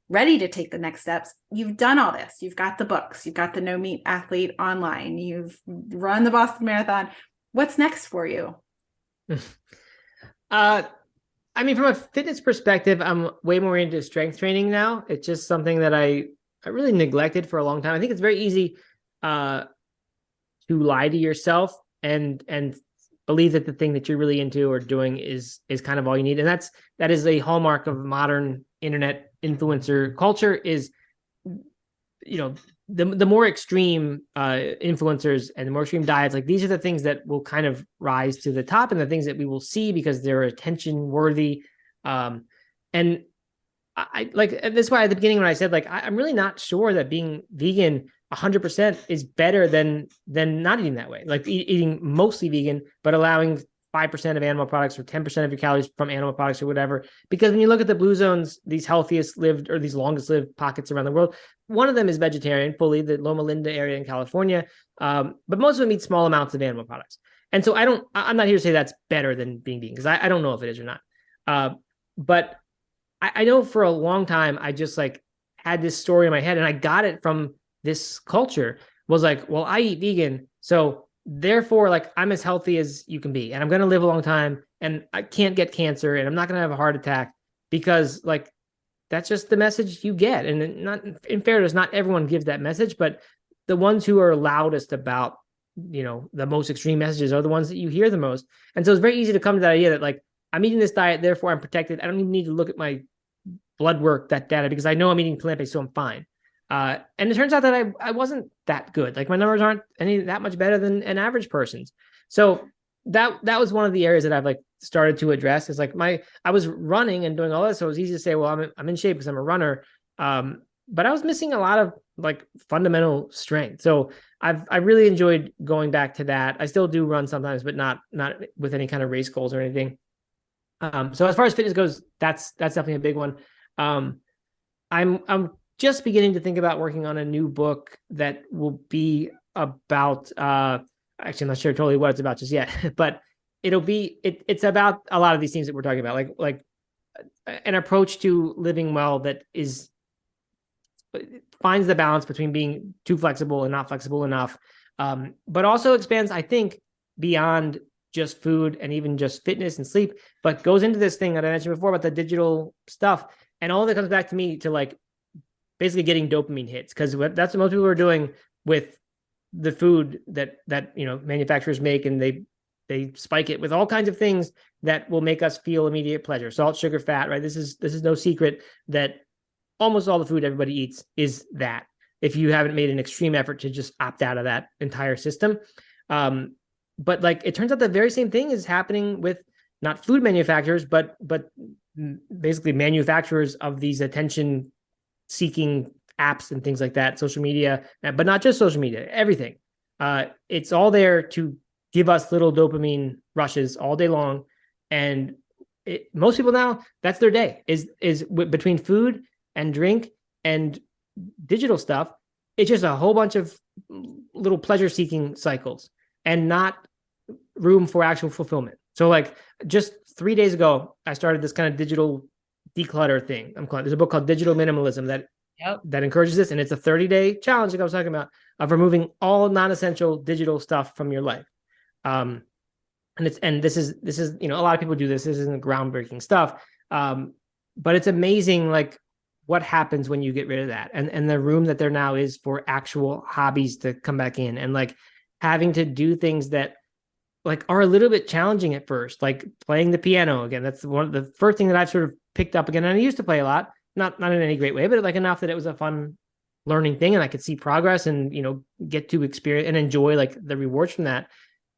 ready to take the next steps. You've done all this. You've got the books. You've got the No Meat Athlete online. You've run the Boston Marathon. What's next for you? I mean, from a fitness perspective, I'm way more into strength training now. It's just something that I really neglected for a long time. I think it's very easy to lie to yourself and believe that the thing that you're really into or doing is kind of all you need. And that is a hallmark of modern internet influencer culture is, the more extreme influencers and the more extreme diets, like these are the things that will kind of rise to the top and the things that we will see because they're attention worthy. And I like, that's why at the beginning when I said, like, I'm really not sure that being vegan 100% is better than not eating that way. Like eating mostly vegan, but allowing 5% of animal products or 10% of your calories from animal products or whatever. Because when you look at the blue zones, these healthiest lived or these longest lived pockets around the world, one of them is vegetarian fully, the Loma Linda area in California. But most of them eat small amounts of animal products. And so I'm not here to say that's better than being vegan because I don't know if it is or not. But I know for a long time, I just like had this story in my head and I got it from this culture was like, well, I eat vegan. So therefore, like I'm as healthy as you can be and I'm going to live a long time and I can't get cancer and I'm not going to have a heart attack because like, that's just the message you get. And not in fairness, not everyone gives that message, but the ones who are loudest about, the most extreme messages are the ones that you hear the most. And so it's very easy to come to that idea that like, I'm eating this diet, therefore I'm protected. I don't even need to look at my blood work, that data, because I know I'm eating plant-based, so I'm fine. And it turns out that I wasn't that good. Like my numbers aren't any that much better than an average person's. So that was one of the areas that I've like started to address is like I was running and doing all this. So it was easy to say, well, I'm in shape because I'm a runner. But I was missing a lot of like fundamental strength. So I really enjoyed going back to that. I still do run sometimes, but not with any kind of race goals or anything. So as far as fitness goes, that's definitely a big one. I'm just beginning to think about working on a new book that will be about, actually, I'm not sure totally what it's about just yet, but it's about a lot of these things that we're talking about, like an approach to living well that finds the balance between being too flexible and not flexible enough, but also expands, I think, beyond just food and even just fitness and sleep, but goes into this thing that I mentioned before about the digital stuff. And all that comes back to me to like basically getting dopamine hits, because that's what most people are doing with the food that manufacturers make, and they spike it with all kinds of things that will make us feel immediate pleasure. Salt, sugar, fat, right? This is no secret that almost all the food everybody eats is that, if you haven't made an extreme effort to just opt out of that entire system. But like it turns out the very same thing is happening with not food manufacturers, but basically manufacturers of these attention seeking apps and things like that, social media, but not just social media, everything. It's all there to give us little dopamine rushes all day long. And most people now, that's their day is between food and drink and digital stuff. It's just a whole bunch of little pleasure seeking cycles and not room for actual fulfillment. So like just 3 days ago, I started this kind of digital declutter thing. There's a book called Digital Minimalism that encourages this. And it's a 30-day challenge, like I was talking about, of removing all non-essential digital stuff from your life. And this is, a lot of people do this. This isn't groundbreaking stuff. But it's amazing, like what happens when you get rid of that, and the room that there now is for actual hobbies to come back in, and like having to do things that like are a little bit challenging at first, like playing the piano again. That's one of the first thing that I've sort of picked up again. And I used to play a lot, not in any great way, but like enough that it was a fun learning thing, and I could see progress and get to experience and enjoy like the rewards from that.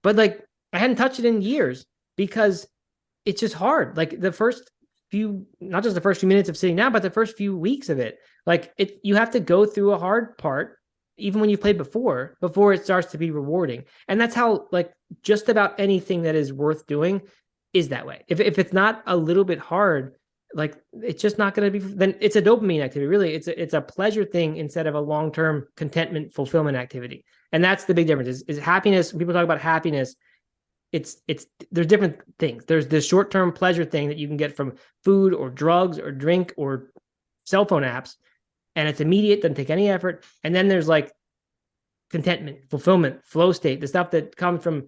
But like I hadn't touched it in years because it's just hard. Like the first few, not just the first few minutes of sitting down, but the first few weeks of it, like you have to go through a hard part even when you've played before it starts to be rewarding. And that's how like just about anything that is worth doing is that way. If it's not a little bit hard, like it's just not going to be, then it's a dopamine activity. Really, it's a pleasure thing instead of a long-term contentment fulfillment activity. And that's the big difference is happiness. When people talk about happiness, it's there's different things. There's the short-term pleasure thing that you can get from food or drugs or drink or cell phone apps, and it's immediate, doesn't take any effort. And then there's like contentment, fulfillment, flow state, the stuff that comes from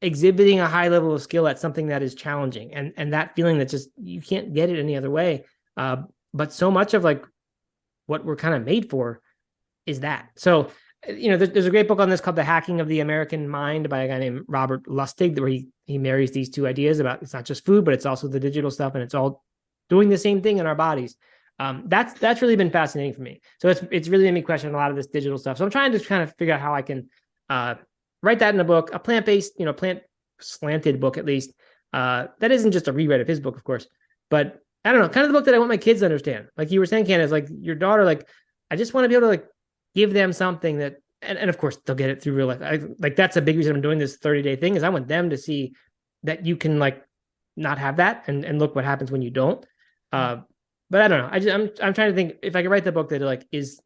exhibiting a high level of skill at something that is challenging, and that feeling that just you can't get it any other way. But so much of like what we're kind of made for is that. So there's a great book on this called The Hacking of the American Mind by a guy named Robert Lustig, where he marries these two ideas about it's not just food, but it's also the digital stuff, and it's all doing the same thing in our bodies. That's really been fascinating for me. So it's really made me question a lot of this digital stuff. So I'm trying to kind of figure out how I can write that in a book, a plant-based, plant slanted book at least. That isn't just a rewrite of his book, of course, but I don't know, kind of the book that I want my kids to understand. Like you were saying, Candace, like your daughter, like I just want to be able to like give them something that, and of course they'll get it through real life. Like that's a big reason I'm doing this 30-day thing is I want them to see that you can like not have that and look what happens when you don't. But I don't know. I'm trying to think if I could write the book that like is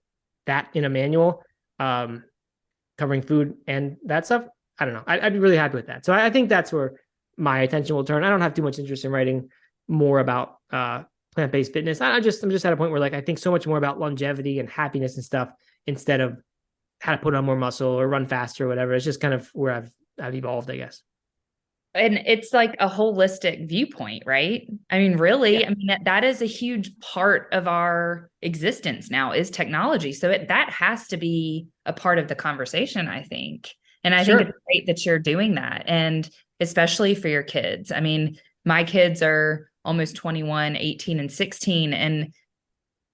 that in a manual, covering food and that stuff. I don't know. I'd be really happy with that. So I think that's where my attention will turn. I don't have too much interest in writing more about plant-based fitness. I'm just at a point where like I think so much more about longevity and happiness and stuff instead of how to put on more muscle or run faster or whatever. It's just kind of where I've evolved, I guess. And it's like a holistic viewpoint, right? I mean, really, I mean, that is a huge part of our existence now is technology. So that has to be a part of the conversation, I think. And I think it's great that you're doing that. And especially for your kids. I mean, my kids are almost 21, 18, and 16. And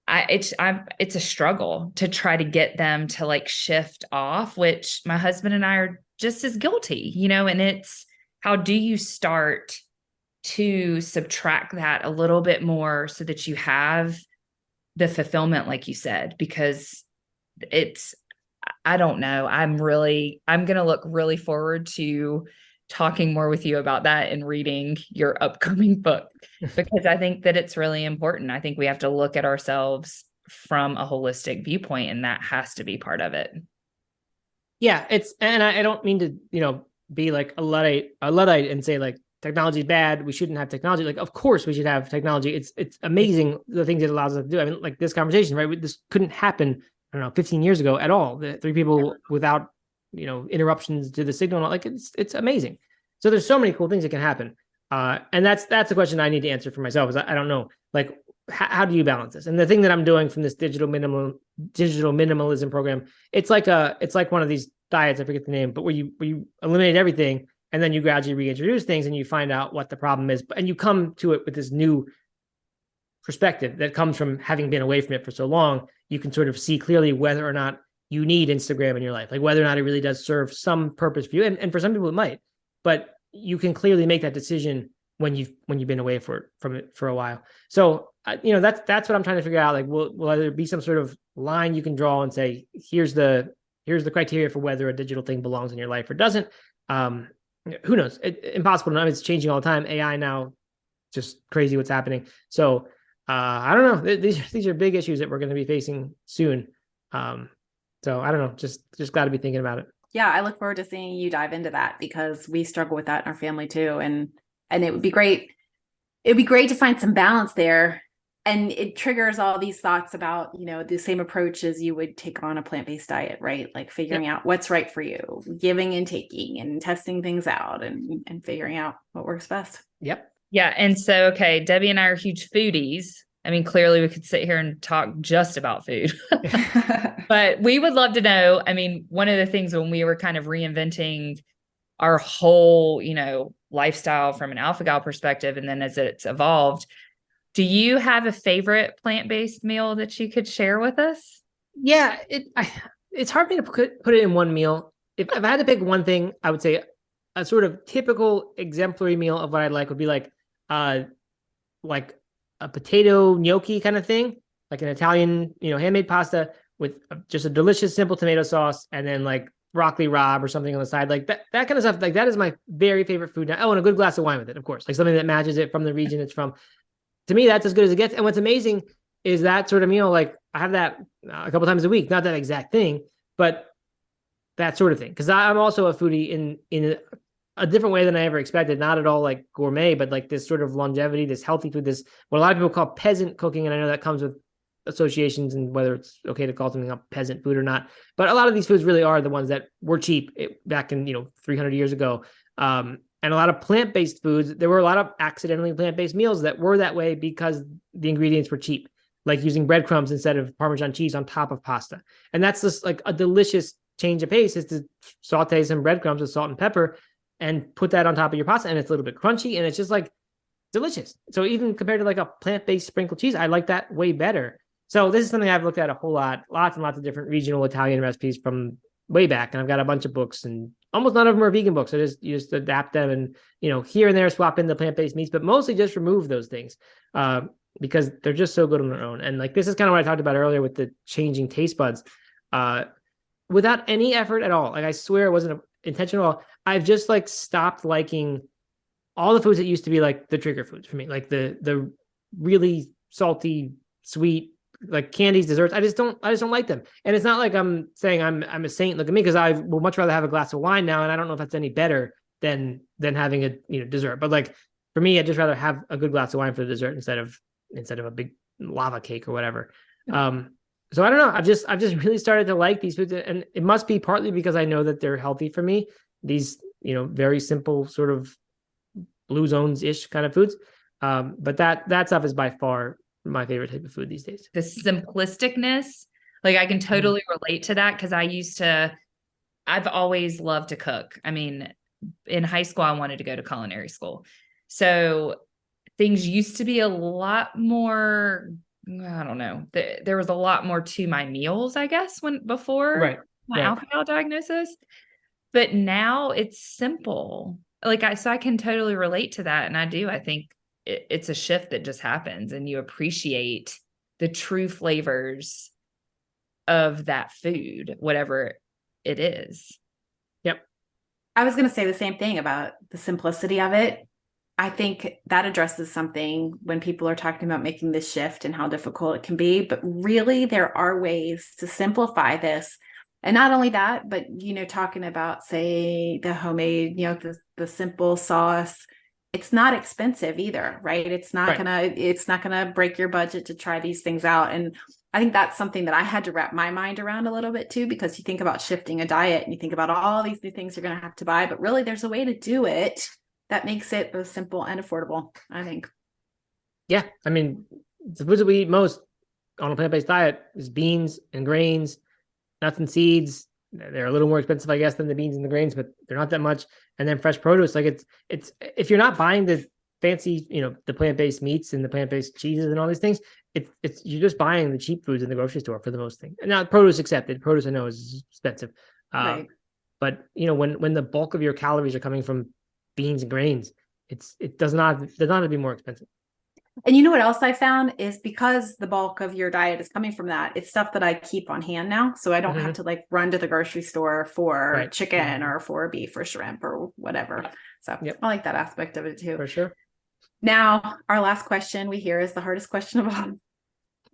it's a struggle to try to get them to like shift off, which my husband and I are just as guilty, and it's, how do you start to subtract that a little bit more so that you have the fulfillment, like you said, because I don't know. I'm going to look really forward to talking more with you about that and reading your upcoming book, because I think that it's really important. I think we have to look at ourselves from a holistic viewpoint, and that has to be part of it. Yeah, and I don't mean to, be like a Luddite and say like technology is bad, we shouldn't have technology. Like, of course we should have technology. It's amazing the things it allows us to do. I mean, like this conversation, right? This couldn't happen, I don't know, 15 years ago at all. The three people without, interruptions to the signal. Like it's amazing. So there's so many cool things that can happen. And that's a question I need to answer for myself is I don't know, like how do you balance this? And the thing that I'm doing from this digital minimalism program, it's like one of these diets, I forget the name, but where you eliminate everything and then you gradually reintroduce things and you find out what the problem is, and you come to it with this new perspective that comes from having been away from it for so long. You can sort of see clearly whether or not you need Instagram in your life, like whether or not it really does serve some purpose for you, and for some people it might, but you can clearly make that decision when you've been away from it for a while. So that's what I'm trying to figure out. Like, will there be some sort of line you can draw and say, here's the criteria for whether a digital thing belongs in your life or doesn't? Who knows? Impossible to know. It's changing all the time. AI now, just crazy what's happening. So I don't know. These are big issues that we're going to be facing soon. So I don't know. Just got to be thinking about it. Yeah, I look forward to seeing you dive into that, because we struggle with that in our family too, and it would be great. It'd be great to find some balance there. And it triggers all these thoughts about, the same approach as you would take on a plant-based diet, right? Like figuring out what's right for you, giving and taking and testing things out and figuring out what works best. Yep. Yeah. And so, okay, Debbie and I are huge foodies. I mean, clearly we could sit here and talk just about food, but we would love to know. I mean, one of the things when we were kind of reinventing our whole, lifestyle from an alpha-gal perspective, and then as it's evolved, do you have a favorite plant-based meal that you could share with us? Yeah, it's hard for me to put it in one meal. If I had to pick one thing, I would say a sort of typical exemplary meal of what I like would be like a potato gnocchi kind of thing, like an Italian, handmade pasta with just a delicious, simple tomato sauce, and then like broccoli rabe or something on the side, like that kind of stuff. Like that is my very favorite food now. Oh, and a good glass of wine with it, of course, like something that matches it from the region it's from. To me, that's as good as it gets. And what's amazing is that sort of meal, like I have that a couple times a week, not that exact thing, but that sort of thing. Because I'm also a foodie in a different way than I ever expected. Not at all like gourmet, but like this sort of longevity, this healthy food, this what a lot of people call peasant cooking. And I know that comes with associations and whether it's okay to call something a peasant food or not. But a lot of these foods really are the ones that were cheap back in 300 years ago. And a lot of plant-based foods, there were a lot of accidentally plant-based meals that were that way because the ingredients were cheap, like using breadcrumbs instead of Parmesan cheese on top of pasta. And that's just like a delicious change of pace, is to saute some breadcrumbs with salt and pepper and put that on top of your pasta. And it's a little bit crunchy and it's just like delicious. So even compared to like a plant-based sprinkled cheese, I like that way better. So this is something I've looked at a whole lot, lots and lots of different regional Italian recipes from way back. And I've got a bunch of books, and almost none of them are vegan books. So you just adapt them and, here and there swap in the plant-based meats, but mostly just remove those things because they're just so good on their own. And like, this is kind of what I talked about earlier with the changing taste buds without any effort at all. Like, I swear it wasn't intentional. I've just like stopped liking all the foods that used to be like the trigger foods for me, like the really salty, sweet, like candies, desserts. I just don't like them. And it's not like I'm saying I'm a saint. Look at me, because I will much rather have a glass of wine now, and I don't know if that's any better than having a dessert. But like for me, I'd just rather have a good glass of wine for the dessert instead of a big lava cake or whatever. So I don't know. I've just really started to like these foods, and it must be partly because I know that they're healthy for me. These very simple sort of blue zones-ish kind of foods. But that stuff is by far my favorite type of food these days. The simplisticness, like I can totally relate to that, because I've always loved to cook. I mean, in high school, I wanted to go to culinary school. So things used to be a lot more, I don't know, there was a lot more to my meals, I guess, before my alcohol diagnosis. But now it's simple. So I can totally relate to that. And I think it's a shift that just happens, and you appreciate the true flavors of that food, whatever it is. Yep. I was going to say the same thing about the simplicity of it. I think that addresses something when people are talking about making this shift and how difficult it can be. But really, there are ways to simplify this. And not only that, but, talking about, say, the homemade, the simple sauce. It's not expensive either, right? It's not gonna break your budget to try these things out. And I think that's something that I had to wrap my mind around a little bit too, because you think about shifting a diet and you think about all these new things you're going to have to buy, but really there's a way to do it that makes it both simple and affordable, I think. Yeah. I mean, the foods that we eat most on a plant-based diet is beans and grains, nuts and seeds. They're a little more expensive, I guess, than the beans and the grains, but they're not that much. And then fresh produce, like it's if you're not buying the fancy, the plant-based meats and the plant-based cheeses and all these things, it's you're just buying the cheap foods in the grocery store for the most thing. And now produce accepted. Produce I know is expensive, right. But when the bulk of your calories are coming from beans and grains, it does not have to be more expensive. And you know what else I found is, because the bulk of your diet is coming from that, it's stuff that I keep on hand now. So I don't have to run to the grocery store for chicken or for beef or shrimp or whatever. So I like that aspect of it too. For sure. Now, our last question we hear is the hardest question of all.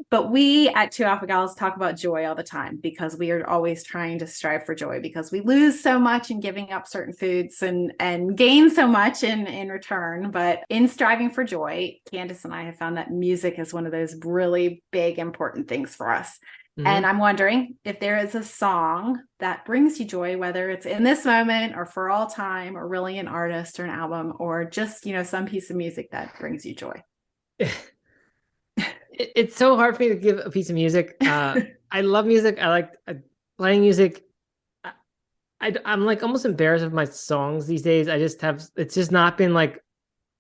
But we at Two Alpha Gals talk about joy all the time, because we are always trying to strive for joy, because we lose so much in giving up certain foods and gain so much in return. But in striving for joy, Candace and I have found that music is one of those really big, important things for us. And I'm wondering if there is a song that brings you joy, whether it's in this moment or for all time, or really an artist or an album, or just, some piece of music that brings you joy. It's so hard for me to give a piece of music. I love music. I like playing music. I'm like almost embarrassed of my songs these days. It's just not been like,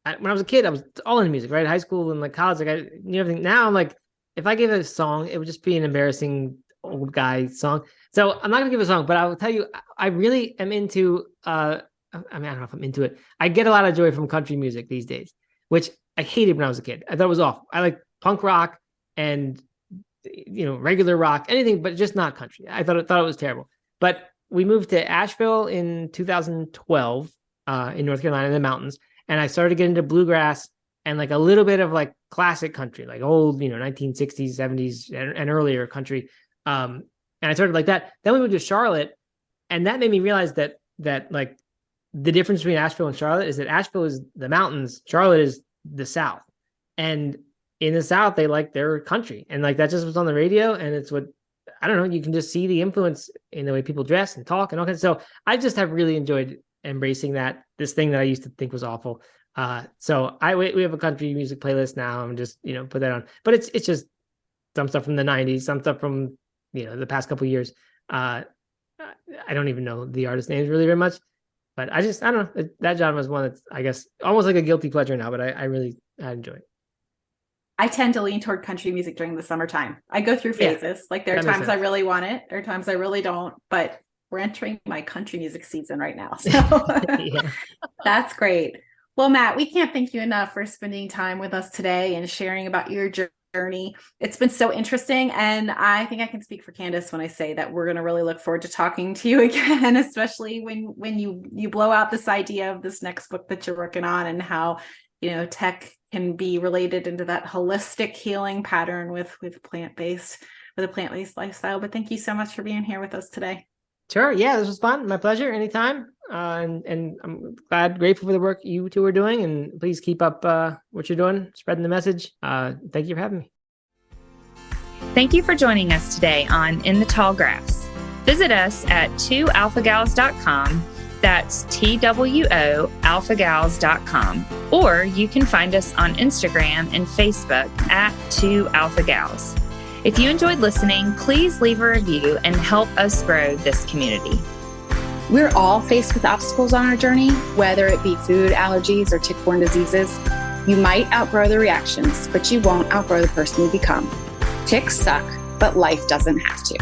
when I was a kid, I was all into music, right? High school and like college, like I knew everything. Now I'm like, if I give a song, it would just be an embarrassing old guy song. So I'm not gonna give a song, but I will tell you, I really am into, I don't know if I'm into it. I get a lot of joy from country music these days, which I hated when I was a kid. I thought it was awful. I like punk rock and regular rock, anything, but just not country. I thought it was terrible. But we moved to Asheville in 2012 in North Carolina in the mountains. And I started getting into bluegrass and like a little bit of like classic country, like old, 1960s, 70s and earlier country. And I started like that. Then we moved to Charlotte, and that made me realize that like the difference between Asheville and Charlotte is that Asheville is the mountains, Charlotte is the South. And in the South, they like their country. And like that just was on the radio. And it's what, I don't know, you can just see the influence in the way people dress and talk and all kinds. So I just have really enjoyed embracing this thing that I used to think was awful. So we have a country music playlist now. I'm just, put that on. But it's just some stuff from the 90s, some stuff from, the past couple of years. I don't even know the artist names really very much. But I don't know. That genre is one that's, I guess, almost like a guilty pleasure now, but I enjoy it. I tend to lean toward country music during the summertime. I go through phases. Yeah, like there are times I really want it. There are times I really don't, but we're entering my country music season right now. So That's great. Well, Matt, we can't thank you enough for spending time with us today and sharing about your journey. It's been so interesting. And I think I can speak for Candace when I say that we're going to really look forward to talking to you again, especially when you blow out this idea of this next book that you're working on and how, tech can be related into that holistic healing pattern with a plant-based lifestyle. But thank you so much for being here with us today. Sure. Yeah, this was fun. My pleasure. Anytime. And I'm grateful for the work you two are doing. And please keep up what you're doing, spreading the message. Thank you for having me. Thank you for joining us today on In the Tall Grass. Visit us at 2alphagals.com. That's TWO alphagals.com. Or you can find us on Instagram and Facebook at 2alphagals. If you enjoyed listening, please leave a review and help us grow this community. We're all faced with obstacles on our journey, whether it be food allergies or tick-borne diseases. You might outgrow the reactions, but you won't outgrow the person you become. Ticks suck, but life doesn't have to.